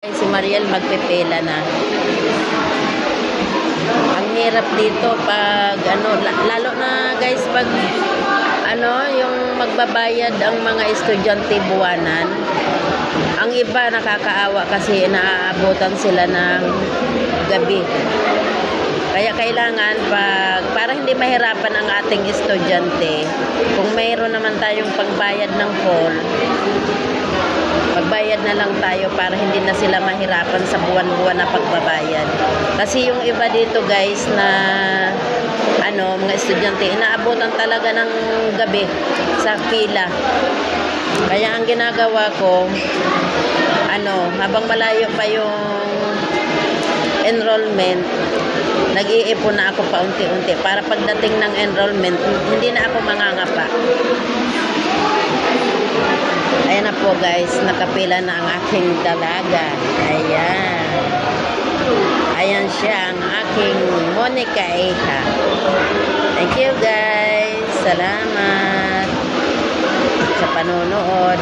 Si Mariel magpipila na. Ang hirap dito pag lalo na guys pag yung magbabayad ang mga estudyante buwanan. Ang iba nakakaawa kasi naaabutan sila ng gabi. Kaya kailangan para hindi mahirapan ang ating estudyante, kung mayroon naman tayong pagbayad ng hall, magbayad na lang tayo para hindi na sila mahirapan sa buwan-buwan na pagbabayad. Kasi yung iba dito guys na mga estudyante, inaabutan talaga ng gabi sa pila. Kaya ang ginagawa ko, habang malayo pa yung enrollment, nag-iipon na ako paunti-unti para pagdating ng enrollment, hindi na ako mangangapa. Ayan na po guys, nakapila na ang aking dalaga. Ayan. Ayan siya, ang aking Monica Eha. Thank you guys. Salamat sa panonood.